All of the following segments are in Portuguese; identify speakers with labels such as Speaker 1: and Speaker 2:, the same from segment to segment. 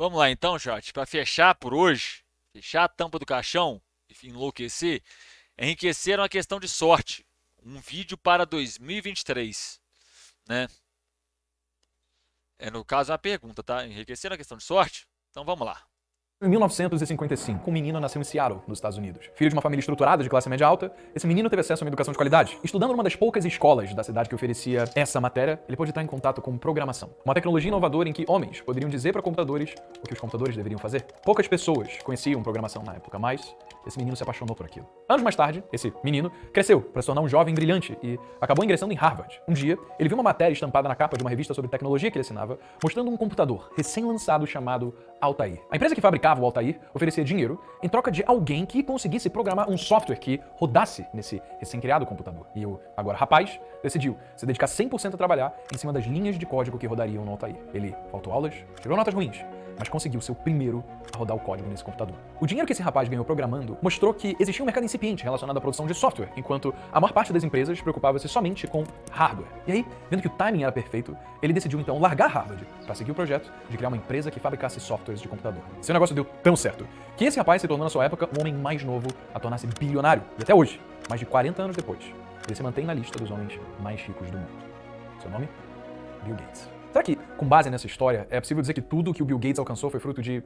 Speaker 1: Vamos lá então, chat, para fechar por hoje, fechar a tampa do caixão e enlouquecer, enriqueceram a questão de sorte. Um vídeo para 2023, né? No caso é uma pergunta, tá? Enriqueceram a questão de sorte? Então vamos lá.
Speaker 2: Em 1955, um menino nasceu em Seattle, nos Estados Unidos. Filho de uma família estruturada de classe média alta, esse menino teve acesso a uma educação de qualidade. Estudando numa das poucas escolas da cidade que oferecia essa matéria, ele pôde entrar em contato com programação. Uma tecnologia inovadora em que homens poderiam dizer para computadores o que os computadores deveriam fazer. Poucas pessoas conheciam programação na época, mas esse menino se apaixonou por aquilo. Anos mais tarde, esse menino cresceu para se tornar um jovem brilhante e acabou ingressando em Harvard. Um dia, ele viu uma matéria estampada na capa de uma revista sobre tecnologia que ele assinava, mostrando um computador recém-lançado chamado Altair. A empresa que fabricava o Altair oferecia dinheiro em troca de alguém que conseguisse programar um software que rodasse nesse recém-criado computador. E o agora rapaz decidiu se dedicar 100% a trabalhar em cima das linhas de código que rodariam no Altair. Ele faltou aulas, tirou notas ruins, mas conseguiu ser o primeiro a rodar o código nesse computador. O dinheiro que esse rapaz ganhou programando mostrou que existia um mercado incipiente relacionado à produção de software, enquanto a maior parte das empresas preocupava-se somente com hardware. E aí, vendo que o timing era perfeito, ele decidiu então largar Harvard para seguir o projeto de criar uma empresa que fabricasse softwares de computador. Seu negócio deu tão certo que esse rapaz se tornou na sua época o homem mais novo a tornar-se bilionário. E até hoje, mais de 40 anos depois, ele se mantém na lista dos homens mais ricos do mundo. Seu nome? Bill Gates. Será que, com base nessa história, é possível dizer que tudo que o Bill Gates alcançou foi fruto de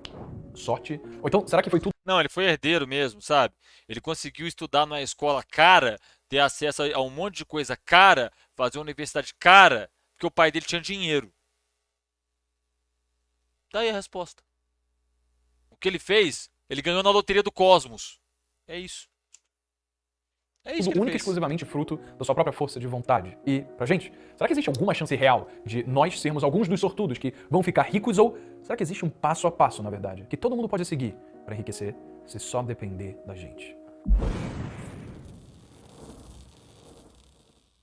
Speaker 2: sorte? Ou então, será que foi tudo
Speaker 1: Não, ele foi herdeiro mesmo, sabe? Ele conseguiu estudar numa escola cara, ter acesso a um monte de coisa cara, fazer uma universidade cara, porque o pai dele tinha dinheiro. Daí a resposta. O que ele fez? Ele ganhou na loteria do Cosmos. É isso. É isso que ele
Speaker 2: única e
Speaker 1: fez.
Speaker 2: exclusivamente fruto da sua própria força de vontade? E, pra gente, será que existe alguma chance real de nós sermos alguns dos sortudos que vão ficar ricos? Ou será que existe um passo a passo, na verdade, que todo mundo pode seguir para enriquecer se só depender da gente?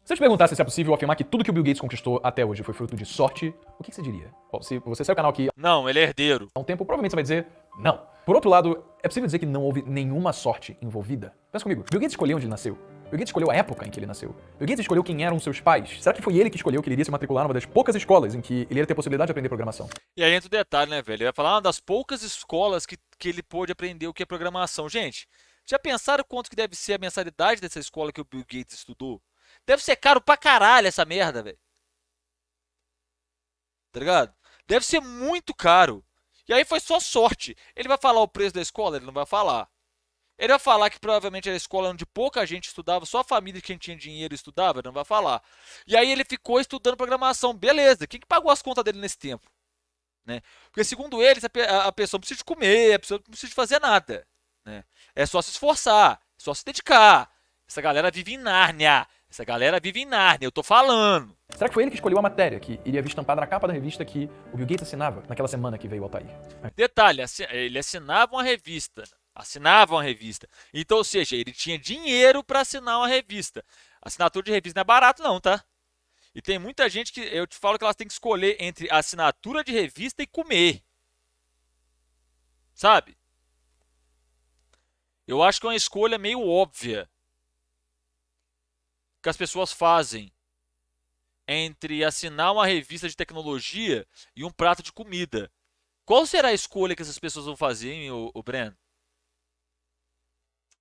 Speaker 2: Se eu te perguntasse se é possível afirmar que tudo que o Bill Gates conquistou até hoje foi fruto de sorte, o que você diria? Bom, se você saiu do canal aqui
Speaker 1: Não, ele é herdeiro.
Speaker 2: há um tempo, provavelmente você vai dizer não. Por outro lado, é possível dizer que não houve nenhuma sorte envolvida? Pensa comigo, Bill Gates escolheu onde ele nasceu. Bill Gates escolheu a época em que ele nasceu. Bill Gates escolheu quem eram seus pais. Será que foi ele que escolheu que ele iria se matricular numa das poucas escolas em que ele ia ter possibilidade de aprender programação?
Speaker 1: E aí entra o detalhe, né, velho? Ele vai falar uma das poucas escolas que ele pôde aprender o que é programação. Gente, já pensaram quanto que deve ser a mensalidade dessa escola que o Bill Gates estudou? Deve ser caro pra caralho essa merda, velho. Tá ligado? Deve ser muito caro. E aí foi só sorte. Ele vai falar o preço da escola? Ele não vai falar. Ele vai falar que provavelmente era a escola onde pouca gente estudava, só a família de quem tinha dinheiro estudava, ele não vai falar. E aí ele ficou estudando programação. Beleza, quem que pagou as contas dele nesse tempo? Né? Porque segundo eles, a pessoa não precisa de comer, a pessoa não precisa de fazer nada. Né? É só se esforçar, é só se dedicar. Essa galera vive em Nárnia. Essa galera vive em Nárnia, eu tô falando.
Speaker 2: Será que foi ele que escolheu a matéria que iria vir estampada na capa da revista que o Bill Gates assinava naquela semana que veio o Altair?
Speaker 1: Detalhe, ele assinava uma revista. Assinava uma revista. Então, ou seja, ele tinha dinheiro para assinar uma revista. Assinatura de revista não é barato, não, tá? E tem muita gente que eu te falo que elas têm que escolher entre assinatura de revista e comer. Sabe? Eu acho que é uma escolha meio óbvia que as pessoas fazem entre assinar uma revista de tecnologia e um prato de comida. Qual será a escolha que essas pessoas vão fazer, hein, o Breno?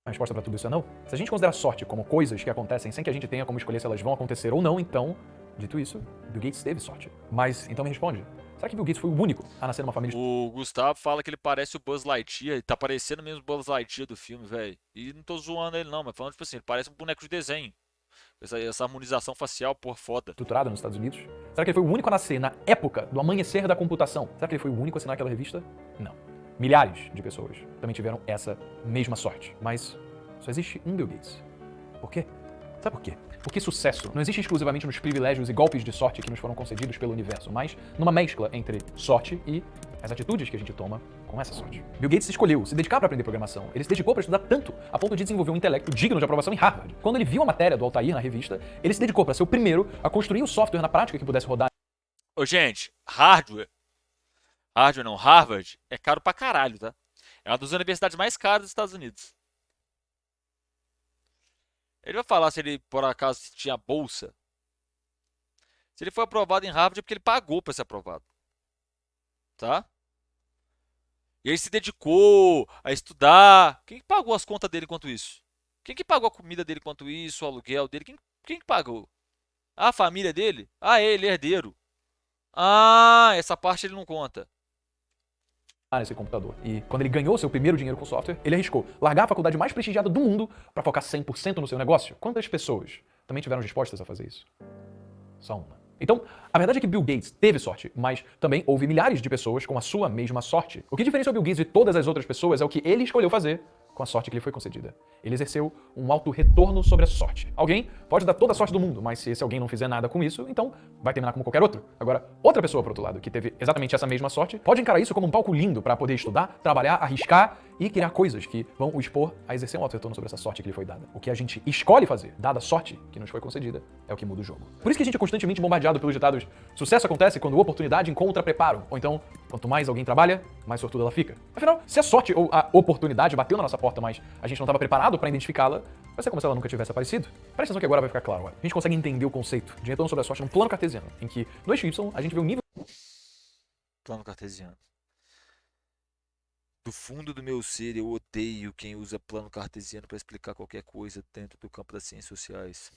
Speaker 2: A resposta para tudo isso é não. Se a gente considera sorte como coisas que acontecem sem que a gente tenha como escolher se elas vão acontecer ou não, então, dito isso, Bill Gates teve sorte. Mas, então me responde, será que Bill Gates foi o único a nascer numa família
Speaker 1: O Gustavo fala que ele parece o Buzz Lightyear. Ele tá parecendo mesmo o Buzz Lightyear do filme, velho. E não tô zoando ele não, mas falando tipo assim, ele parece um boneco de desenho. Essa harmonização facial, por foda.
Speaker 2: estruturada nos Estados Unidos? Será que ele foi o único a nascer na época do amanhecer da computação? Será que ele foi o único a assinar aquela revista? Não. Milhares de pessoas também tiveram essa mesma sorte. Mas só existe um Bill Gates. Por quê? Sabe por quê? Porque sucesso não existe exclusivamente nos privilégios e golpes de sorte que nos foram concedidos pelo universo, mas numa mescla entre sorte e as atitudes que a gente toma com essa sorte. Bill Gates escolheu se dedicar para aprender programação. Ele se dedicou para estudar tanto a ponto de desenvolver um intelecto digno de aprovação em Harvard. Quando ele viu a matéria do Altair na revista, ele se dedicou para ser o primeiro a construir o software na prática que pudesse rodar
Speaker 1: Ô, gente, hardware não, Harvard é caro pra caralho, tá? É uma das universidades mais caras dos Estados Unidos. Ele vai falar se ele, por acaso, tinha bolsa. Se ele foi aprovado em Harvard é porque ele pagou pra ser aprovado. Tá? E ele se dedicou a estudar. Quem que pagou as contas dele enquanto isso? Quem que pagou a comida dele enquanto isso, o aluguel dele? Quem que pagou? A família dele? Ah, ele, herdeiro. Ah, essa parte ele não conta.
Speaker 2: Nesse computador. E quando ele ganhou seu primeiro dinheiro com software, ele arriscou largar a faculdade mais prestigiada do mundo para focar 100% no seu negócio. Quantas pessoas também tiveram dispostas a fazer isso? Só uma. Então, a verdade é que Bill Gates teve sorte, mas também houve milhares de pessoas com a sua mesma sorte. O que diferencia o Bill Gates de todas as outras pessoas é o que ele escolheu fazer com a sorte que lhe foi concedida. Ele exerceu um alto retorno sobre a sorte. Alguém pode dar toda a sorte do mundo, mas se esse alguém não fizer nada com isso, então vai terminar como qualquer outro. Agora, outra pessoa, por outro lado, que teve exatamente essa mesma sorte, pode encarar isso como um palco lindo para poder estudar, trabalhar, arriscar e criar coisas que vão o expor a exercer um alto retorno sobre essa sorte que lhe foi dada. O que a gente escolhe fazer, dada a sorte que nos foi concedida, é o que muda o jogo. Por isso que a gente é constantemente bombardeado pelos ditados: sucesso acontece quando oportunidade encontra preparo. Ou então, quanto mais alguém trabalha, mais sortudo ela fica. Afinal, se a sorte ou a oportunidade bateu na nossa porta, mas a gente não estava preparado para identificá-la, vai ser como se ela nunca tivesse aparecido. Presta atenção que agora vai ficar claro. A gente consegue entender o conceito de retorno sobre a sorte num plano cartesiano, em que no eixo Y a gente vê o nível
Speaker 1: Plano cartesiano. Do fundo do meu ser, eu odeio quem usa plano cartesiano para explicar qualquer coisa dentro do campo das ciências sociais.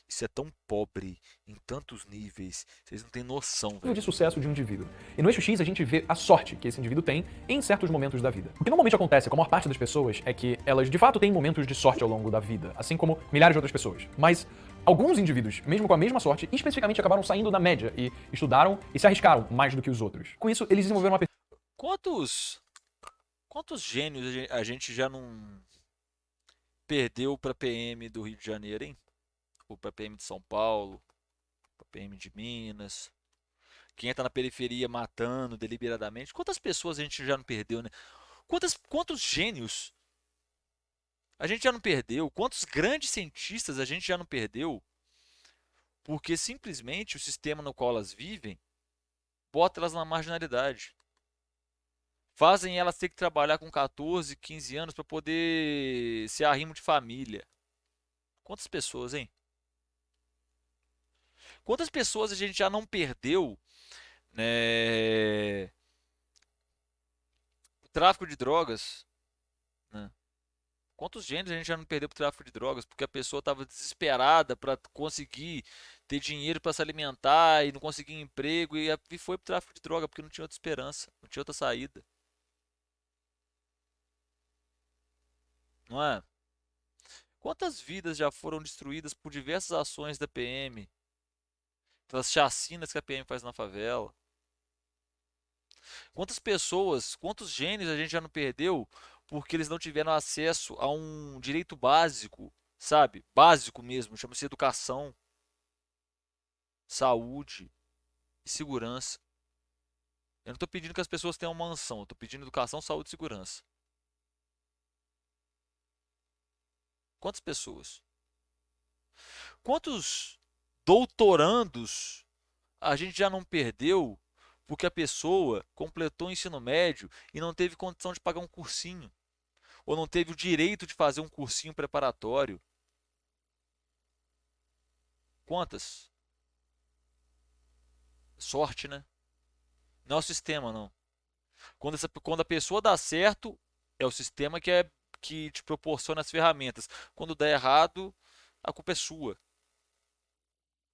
Speaker 1: Isso é tão pobre em tantos níveis, vocês não têm noção,
Speaker 2: de
Speaker 1: velho.
Speaker 2: sucesso de um indivíduo. E no eixo X a gente vê a sorte que esse indivíduo tem em certos momentos da vida. O que normalmente acontece com a maior parte das pessoas é que elas de fato têm momentos de sorte ao longo da vida, assim como milhares de outras pessoas. Mas alguns indivíduos, mesmo com a mesma sorte, especificamente acabaram saindo da média e estudaram e se arriscaram mais do que os outros. Com isso, eles desenvolveram uma
Speaker 1: Quantos gênios a gente já não perdeu pra PM do Rio de Janeiro, hein? Ou pra PM de São Paulo, pra PM de Minas. Quem tá na periferia matando deliberadamente. Quantas pessoas a gente já não perdeu, né? Quantos gênios a gente já não perdeu? Quantos grandes cientistas a gente já não perdeu? Porque simplesmente o sistema no qual elas vivem bota elas na marginalidade. Fazem elas ter que trabalhar com 14, 15 anos para poder ser arrimo de família. Quantas pessoas, hein? Quantas pessoas a gente já não perdeu, né? O tráfico de drogas, né? Quantos gêneros a gente já não perdeu pro tráfico de drogas? Porque a pessoa estava desesperada para conseguir ter dinheiro para se alimentar e não conseguia emprego e foi pro tráfico de droga porque não tinha outra esperança, não tinha outra saída, não é? Quantas vidas já foram destruídas por diversas ações da PM, pelas chacinas que a PM faz na favela? Quantas pessoas, quantos gênios a gente já não perdeu porque eles não tiveram acesso a um direito básico, sabe? Básico mesmo, chama-se educação, saúde e segurança. Eu não estou pedindo que as pessoas tenham uma mansão, eu estou pedindo educação, saúde e segurança. Quantas pessoas? Quantos doutorandos a gente já não perdeu porque a pessoa completou o ensino médio e não teve condição de pagar um cursinho? Ou não teve o direito de fazer um cursinho preparatório? Quantas? Sorte, né? Não é o sistema, não. Quando a pessoa dá certo, é o sistema que te proporciona as ferramentas. Quando dá errado, a culpa é sua.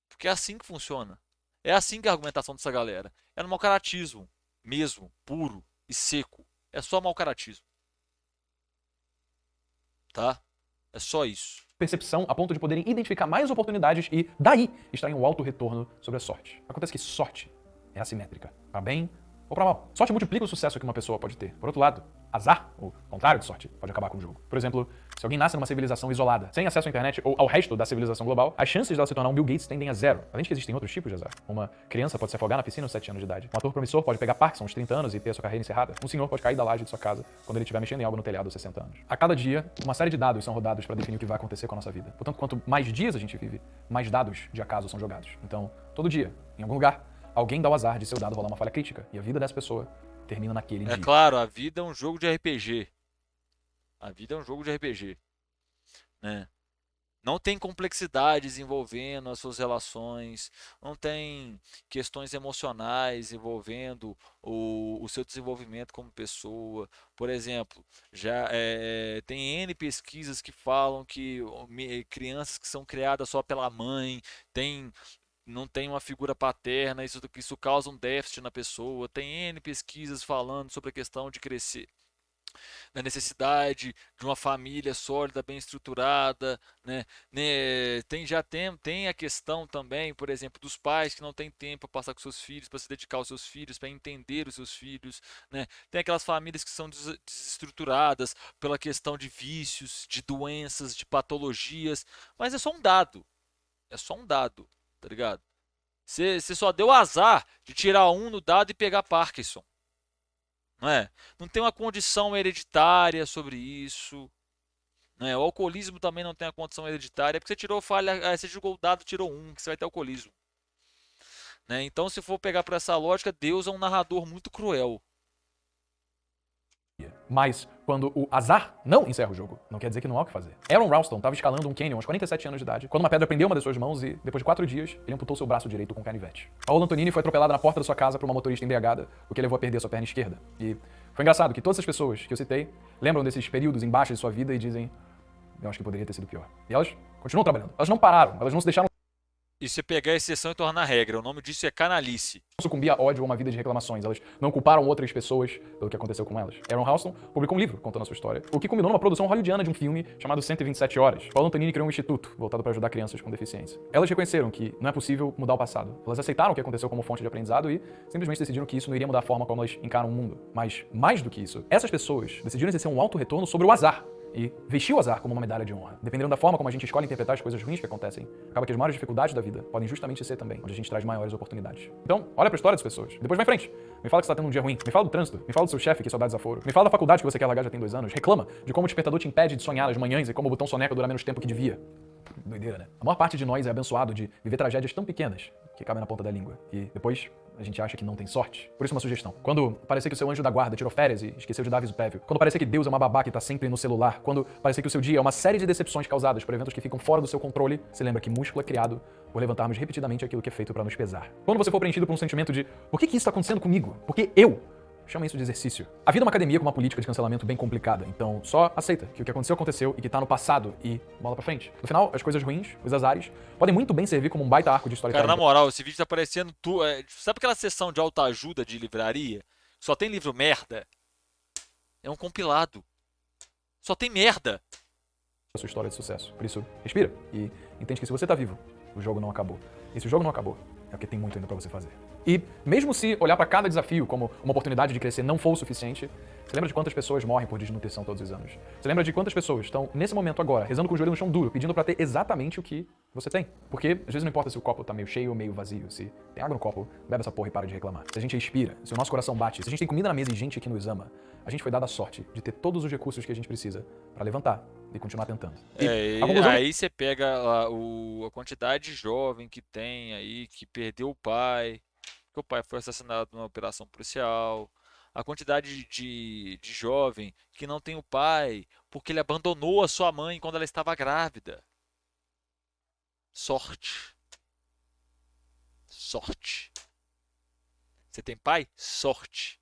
Speaker 1: Porque é assim que funciona. É assim que é a argumentação dessa galera. É no mau caratismo, mesmo, puro e seco. É só mau caratismo, tá? É só isso.
Speaker 2: percepção a ponto de poderem identificar mais oportunidades e, daí, extrair um alto retorno sobre a sorte. Acontece que sorte é assimétrica, para bem ou para mal. Sorte multiplica o sucesso que uma pessoa pode ter. Por outro lado, azar, o contrário de sorte, pode acabar com o jogo. Por exemplo, se alguém nasce numa civilização isolada, sem acesso à internet ou ao resto da civilização global, as chances dela se tornar um Bill Gates tendem a zero. Além de que existem outros tipos de azar. Uma criança pode se afogar na piscina aos 7 anos de idade. Um ator promissor pode pegar Parkinson aos 30 anos e ter a sua carreira encerrada. Um senhor pode cair da laje de sua casa quando ele estiver mexendo em algo no telhado aos 60 anos. A cada dia, uma série de dados são rodados para definir o que vai acontecer com a nossa vida. Portanto, quanto mais dias a gente vive, mais dados de acaso são jogados. Então, todo dia, em algum lugar, alguém dá o azar de seu dado rolar uma falha crítica e a vida dessa pessoa termina naquele
Speaker 1: É
Speaker 2: dia.
Speaker 1: claro, a vida é um jogo de RPG. A vida é um jogo de RPG, né? Não tem complexidades envolvendo as suas relações, não tem questões emocionais envolvendo o seu desenvolvimento como pessoa. Por exemplo, já tem N pesquisas que falam que crianças que são criadas só pela mãe, tem, não tem uma figura paterna, isso causa um déficit na pessoa. Tem N pesquisas falando sobre a questão de crescer, da necessidade de uma família sólida, bem estruturada, né? Tem a questão também, por exemplo, dos pais que não têm tempo para passar com seus filhos, para se dedicar aos seus filhos, para entender os seus filhos, né? Tem aquelas famílias que são desestruturadas pela questão de vícios, de doenças, de patologias, mas é só um dado, é só um dado, tá ligado? Você só deu azar de tirar um no dado e pegar Parkinson. Não é? Não tem uma condição hereditária sobre isso. Não é? O alcoolismo também não tem uma condição hereditária, porque você tirou falha, você jogou o dado, tirou um, que você vai ter alcoolismo. Né? Então, se for pegar por essa lógica, Deus é um narrador muito cruel.
Speaker 2: Mas quando o azar não encerra o jogo, não quer dizer que não há o que fazer. Aaron Ralston estava escalando um canyon aos 47 anos de idade, quando uma pedra prendeu uma das suas mãos e, depois de 4 dias, ele amputou seu braço direito com um canivete. Paolo Antonini foi atropelado na porta da sua casa por uma motorista embriagada, o que levou a perder sua perna esquerda. E foi engraçado que todas as pessoas que eu citei lembram desses períodos embaixo de sua vida e dizem: eu acho que poderia ter sido pior. E elas continuam trabalhando. Elas não pararam, elas não se deixaram
Speaker 1: E se pegar a exceção e tornar regra, o nome disso é canalice.
Speaker 2: sucumbir a ódio ou uma vida de reclamações. Elas não culparam outras pessoas pelo que aconteceu com elas. Aaron Ralston publicou um livro contando a sua história, o que culminou numa produção hollywoodiana de um filme chamado 127 Horas. Paolo Antonini criou um instituto voltado para ajudar crianças com deficiência. Elas reconheceram que não é possível mudar o passado. Elas aceitaram o que aconteceu como fonte de aprendizado e simplesmente decidiram que isso não iria mudar a forma como elas encaram o mundo. Mas, mais do que isso, essas pessoas decidiram exercer um alto retorno sobre o azar e vestir o azar como uma medalha de honra. Dependendo da forma como a gente escolhe interpretar as coisas ruins que acontecem, acaba que as maiores dificuldades da vida podem justamente ser também onde a gente traz maiores oportunidades. Então, olha pra história das pessoas. Depois vai em frente. Me fala que você tá tendo um dia ruim. Me fala do trânsito. Me fala do seu chefe que só dá desaforo. Me fala da faculdade que você quer largar já tem 2 anos. Reclama de como o despertador te impede de sonhar as manhãs e como o botão soneca dura menos tempo que devia. Doideira, né? A maior parte de nós é abençoado de viver tragédias tão pequenas que cabem na ponta da língua. E depois a gente acha que não tem sorte. Por isso uma sugestão. Quando parecer que o seu anjo da guarda tirou férias e esqueceu de dar aviso prévio. Quando parecer que Deus é uma babá que tá sempre no celular. Quando parecer que o seu dia é uma série de decepções causadas por eventos que ficam fora do seu controle, se lembra que músculo é criado por levantarmos repetidamente aquilo que é feito para nos pesar. Quando você for preenchido por um sentimento de por que isso tá acontecendo comigo? Porque eu chama isso de exercício. A vida é uma academia com uma política de cancelamento bem complicada, então só aceita que o que aconteceu, aconteceu e que tá no passado e bola pra frente. No final, as coisas ruins, os azares, podem muito bem servir como um baita arco de storytelling.
Speaker 1: Cara, na moral, esse vídeo tá parecendo sabe aquela sessão de autoajuda de livraria? Só tem livro merda? É um compilado. Só tem merda.
Speaker 2: A sua história de sucesso. Por isso, respira e entende que se você tá vivo, o jogo não acabou. E se o jogo não acabou, é porque tem muito ainda pra você fazer. E mesmo se olhar pra cada desafio como uma oportunidade de crescer não for o suficiente, você lembra de quantas pessoas morrem por desnutrição todos os anos? Você lembra de quantas pessoas estão, nesse momento agora, rezando com o joelho no chão duro, pedindo pra ter exatamente o que você tem? Porque às vezes não importa se o copo tá meio cheio ou meio vazio, se tem água no copo, bebe essa porra e para de reclamar. Se a gente respira, se o nosso coração bate, se a gente tem comida na mesa e gente que nos ama, a gente foi dada a sorte de ter todos os recursos que a gente precisa pra levantar e continuar tentando. E a conclusão...
Speaker 1: Aí você pega a quantidade de jovem que tem aí, que perdeu o pai, que o pai foi assassinado numa operação policial, a quantidade de jovem que não tem o pai porque ele abandonou a sua mãe quando ela estava grávida. Sorte. Sorte. Você tem pai? Sorte.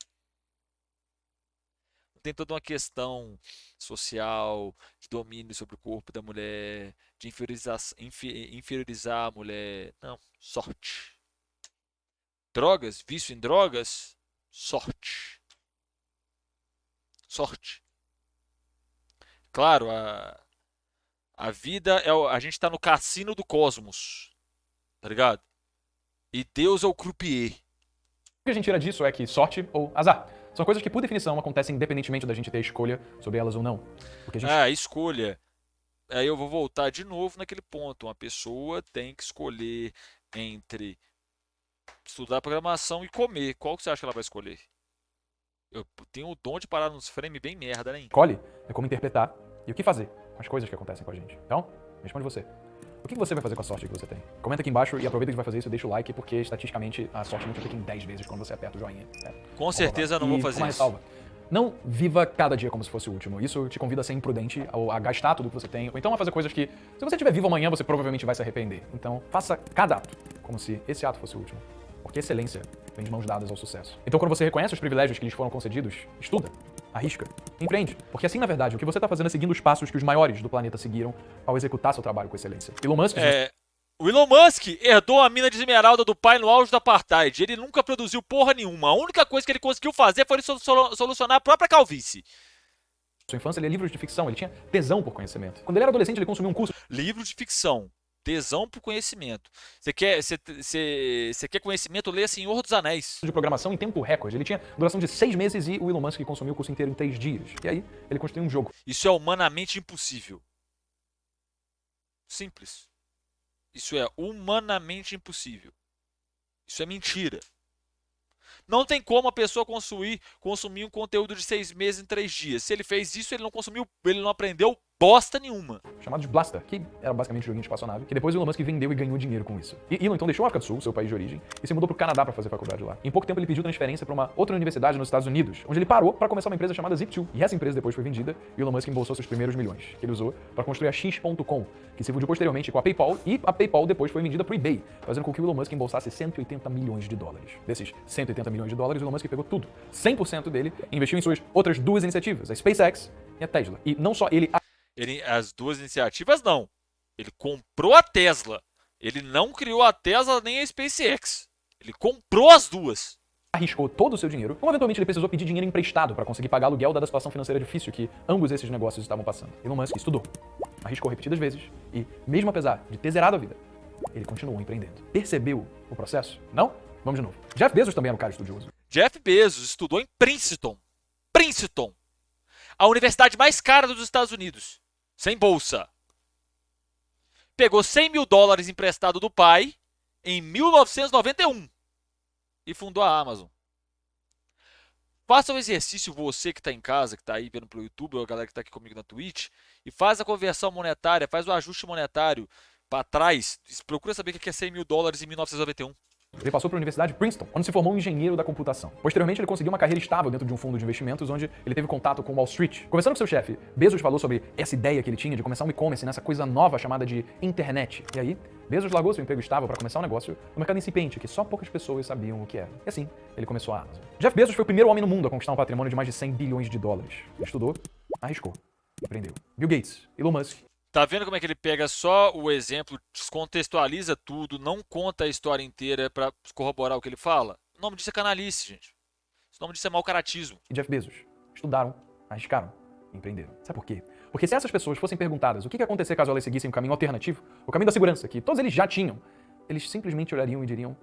Speaker 1: Tem toda uma questão social, de domínio sobre o corpo da mulher, de inferiorizar a mulher. Não, sorte. Drogas, vício em drogas, sorte. Sorte. Claro, a vida é a gente tá no cassino do cosmos, tá ligado? E Deus é o croupier.
Speaker 2: O que a gente tira disso é que sorte ou azar são coisas que, por definição, acontecem independentemente da gente ter escolha sobre elas ou não. Porque a gente...
Speaker 1: escolha. Aí eu vou voltar de novo naquele ponto. Uma pessoa tem que escolher entre estudar programação e comer. Qual que você acha que ela vai escolher? Eu tenho o dom de parar nos frames bem merda, né?
Speaker 2: Escolhe é como interpretar e o que fazer com as coisas que acontecem com a gente. Então, responde você. O que você vai fazer com a sorte que você tem? Comenta aqui embaixo e aproveita que vai fazer isso e deixa o like, porque estatisticamente a sorte multiplica em 10 vezes quando você aperta o joinha.
Speaker 1: Com certeza eu não vou fazer
Speaker 2: uma
Speaker 1: isso.
Speaker 2: ressalva. não viva cada dia como se fosse o último. Isso te convida a ser imprudente, a gastar tudo que você tem, ou então a fazer coisas que, se você estiver vivo amanhã, você provavelmente vai se arrepender. Então, faça cada ato como se esse ato fosse o último. Porque excelência vem de mãos dadas ao sucesso. Então, quando você reconhece os privilégios que lhes foram concedidos, estuda, arrisca, empreende. Porque assim, na verdade, o que você está fazendo é seguindo os passos que os maiores do planeta seguiram ao executar seu trabalho com excelência. Elon Musk...
Speaker 1: O Elon Musk herdou a mina de esmeralda do pai no auge do apartheid. Ele nunca produziu porra nenhuma. A única coisa que ele conseguiu fazer foi solucionar a própria calvície.
Speaker 2: Sua infância, ele lia livros de ficção, ele tinha tesão por conhecimento. Quando ele era adolescente, ele consumiu um curso...
Speaker 1: Livro de ficção. Tesão por conhecimento. Você quer conhecimento? Leia Senhor dos Anéis.
Speaker 2: De programação em tempo recorde. Ele tinha duração de 6 meses e o Elon Musk consumiu o curso inteiro em 3 dias. E aí, ele construiu um jogo.
Speaker 1: Isso é humanamente impossível. Simples. Isso é humanamente impossível. Isso é mentira. Não tem como a pessoa consumir um conteúdo de 6 meses em 3 dias. Se ele fez isso, ele não aprendeu bosta nenhuma.
Speaker 2: Chamado de Blaster, que era basicamente um joguinho de espaçonave, que depois o Elon Musk vendeu e ganhou dinheiro com isso. E Elon então deixou a África do Sul, seu país de origem, e se mudou pro Canadá para fazer faculdade lá. Em pouco tempo ele pediu transferência para uma outra universidade nos Estados Unidos, onde ele parou para começar uma empresa chamada Zip2. E essa empresa depois foi vendida e Elon Musk embolsou seus primeiros milhões, que ele usou para construir a X.com, que se fundiu posteriormente com a PayPal, e a PayPal depois foi vendida pro eBay, fazendo com que o Elon Musk embolsasse 180 milhões de dólares. Desses 180 milhões de dólares, o Elon Musk pegou tudo. 100% dele e investiu em suas outras 2 iniciativas, a SpaceX e a Tesla. E não só ele...
Speaker 1: As 2 iniciativas, não. Ele comprou a Tesla. Ele não criou a Tesla nem a SpaceX. Ele comprou as 2.
Speaker 2: Arriscou todo o seu dinheiro, como eventualmente ele precisou pedir dinheiro emprestado para conseguir pagar aluguel dada a situação financeira difícil que ambos esses negócios estavam passando. Elon Musk estudou, arriscou repetidas vezes e, mesmo apesar de ter zerado a vida, ele continuou empreendendo. Percebeu o processo? Não? Vamos de novo. Jeff Bezos também era um cara estudioso.
Speaker 1: Jeff Bezos estudou em Princeton. Princeton. A universidade mais cara dos Estados Unidos. Sem bolsa. Pegou 100 mil dólares emprestado do pai em 1991 e fundou a Amazon. Faça o exercício, você que está em casa, que está aí vendo pelo YouTube, ou a galera que está aqui comigo na Twitch, e faz a conversão monetária, faz o ajuste monetário para trás. Procura saber o que é 100 mil dólares em 1991.
Speaker 2: Ele passou para a Universidade de Princeton, onde se formou um engenheiro da computação. Posteriormente, ele conseguiu uma carreira estável dentro de um fundo de investimentos, onde ele teve contato com Wall Street. Conversando com seu chefe, Bezos falou sobre essa ideia que ele tinha de começar um e-commerce nessa coisa nova chamada de internet. E aí, Bezos largou seu emprego estável para começar um negócio no mercado incipiente, que só poucas pessoas sabiam o que era. E assim, ele começou a Amazon. Jeff Bezos foi o primeiro homem no mundo a conquistar um patrimônio de mais de 100 bilhões de dólares. Ele estudou, arriscou, empreendeu. Bill Gates, Elon Musk.
Speaker 1: Tá vendo como é que ele pega só o exemplo, descontextualiza tudo, não conta a história inteira para corroborar o que ele fala? O nome disso é canalice, gente. O nome disso é mau caratismo.
Speaker 2: E Jeff Bezos estudaram, arriscaram, empreenderam. Sabe por quê? Porque se essas pessoas fossem perguntadas o que ia acontecer caso elas seguissem um caminho alternativo, o caminho da segurança, que todos eles já tinham, eles simplesmente olhariam e diriam: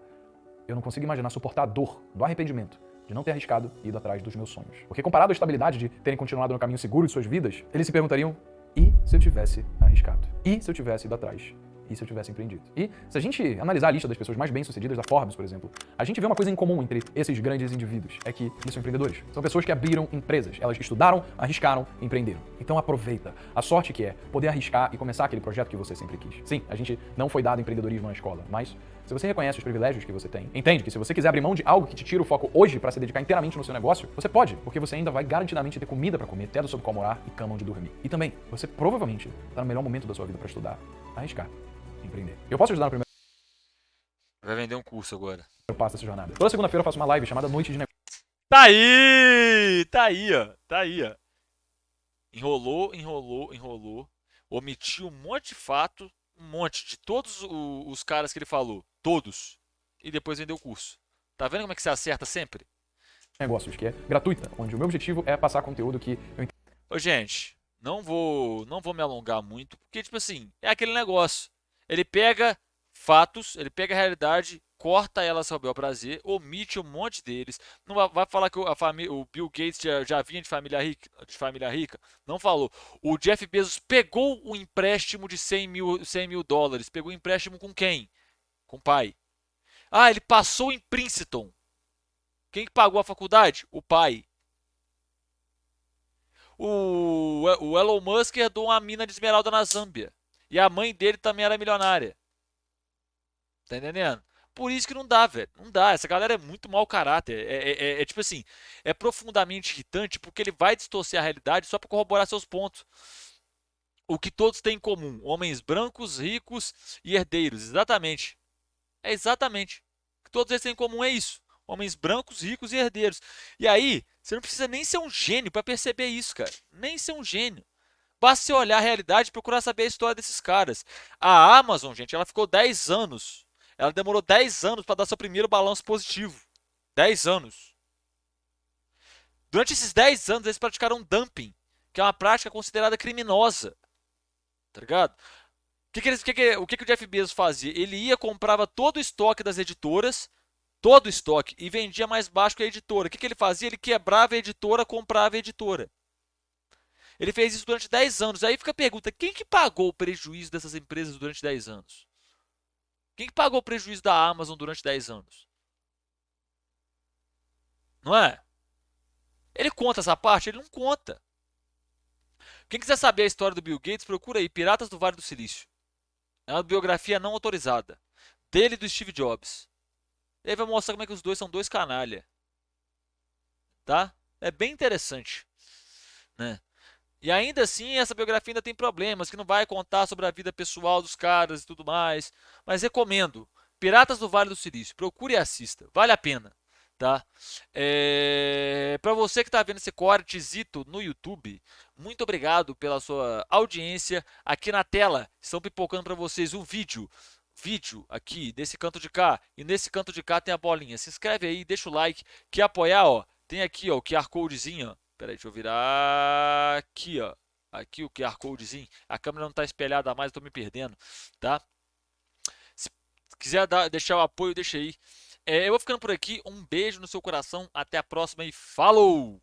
Speaker 2: eu não consigo imaginar suportar a dor do arrependimento de não ter arriscado e ido atrás dos meus sonhos. Porque comparado à estabilidade de terem continuado no caminho seguro de suas vidas, eles se perguntariam: e se eu tivesse arriscado? E se eu tivesse ido atrás? E se eu tivesse empreendido? E se a gente analisar a lista das pessoas mais bem-sucedidas da Forbes, por exemplo, a gente vê uma coisa em comum entre esses grandes indivíduos, é que eles são empreendedores. São pessoas que abriram empresas, elas estudaram, arriscaram, empreenderam. Então aproveita a sorte que é poder arriscar e começar aquele projeto que você sempre quis. Sim, a gente não foi dado empreendedorismo na escola, mas se você reconhece os privilégios que você tem, entende que se você quiser abrir mão de algo que te tira o foco hoje para se dedicar inteiramente no seu negócio, você pode, porque você ainda vai garantidamente ter comida para comer, teto sobre qual morar e cama onde dormir. E também, você provavelmente está no melhor momento da sua vida para estudar, arriscar, empreender. Eu posso ajudar no primeiro
Speaker 1: Vai vender um curso agora.
Speaker 2: passo dessa jornada. Toda segunda-feira eu faço uma live chamada Noite de Negócio.
Speaker 1: Tá aí! Tá aí, ó. Tá aí, ó. Enrolou. Omitiu um monte de fato, um monte de todos os caras que ele falou. Todos. E depois vendeu o curso. Tá vendo como é que você acerta sempre?
Speaker 2: Negócios, que é gratuita, onde o meu objetivo é passar conteúdo que eu entendo.
Speaker 1: Ô, gente, não vou me alongar muito, porque, tipo assim, é aquele negócio. Ele pega fatos, ele pega a realidade, corta ela ao bel prazer, omite um monte deles. Não vai falar que o Bill Gates já vinha de família rica. Não falou. O Jeff Bezos pegou o empréstimo de 100 mil dólares. Pegou o empréstimo com quem? Com o pai. Ah, ele passou em Princeton. Quem que pagou a faculdade? O pai. O Elon Musk herdou uma mina de esmeralda na Zâmbia. E a mãe dele também era milionária. Tá entendendo? por isso que não dá, velho. Não dá. Essa galera é muito mau caráter. É tipo assim, é profundamente irritante porque ele vai distorcer a realidade só para corroborar seus pontos. O que todos têm em comum: homens brancos, ricos e herdeiros. Exatamente. É exatamente. O que todos eles têm em comum é isso: homens brancos, ricos e herdeiros. E aí, você não precisa nem ser um gênio para perceber isso, cara. Nem ser um gênio. Basta você olhar a realidade e procurar saber a história desses caras. A Amazon, gente, ela ficou 10 anos. Ela demorou 10 anos para dar seu primeiro balanço positivo. 10 anos. Durante esses 10 anos, eles praticaram dumping, que é uma prática considerada criminosa. Tá ligado? O que o Jeff Bezos fazia? Ele ia, comprava todo o estoque das editoras, todo o estoque, e vendia mais baixo que a editora. O que ele fazia? Ele quebrava a editora, comprava a editora. Ele fez isso durante 10 anos. Aí fica a pergunta: quem que pagou o prejuízo dessas empresas durante 10 anos? Quem que pagou o prejuízo da Amazon durante 10 anos? Não é? Ele conta essa parte? Ele não conta. Quem quiser saber a história do Bill Gates, procura aí Piratas do Vale do Silício. É uma biografia não autorizada. Dele e do Steve Jobs. Ele vai mostrar como é que os dois são dois canalha. Tá? É bem interessante. Né? E ainda assim, essa biografia ainda tem problemas, que não vai contar sobre a vida pessoal dos caras e tudo mais. Mas recomendo. Piratas do Vale do Silício. Procure e assista. Vale a pena. Tá? Para você que está vendo esse cortezito no YouTube, muito obrigado pela sua audiência. Aqui na tela estão pipocando para vocês o vídeo aqui nesse canto de cá, e nesse canto de cá tem a bolinha. Se inscreve aí, deixa o like, quer apoiar, ó, tem aqui, ó, o QR Codezinho, ó. Pera aí, deixa eu virar aqui, ó. Aqui o QR Codezinho. A câmera não está espelhada mais, eu tô me perdendo, tá? Se quiser deixar o apoio, deixa aí. Eu vou ficando por aqui. Um beijo no seu coração. Até a próxima e falou!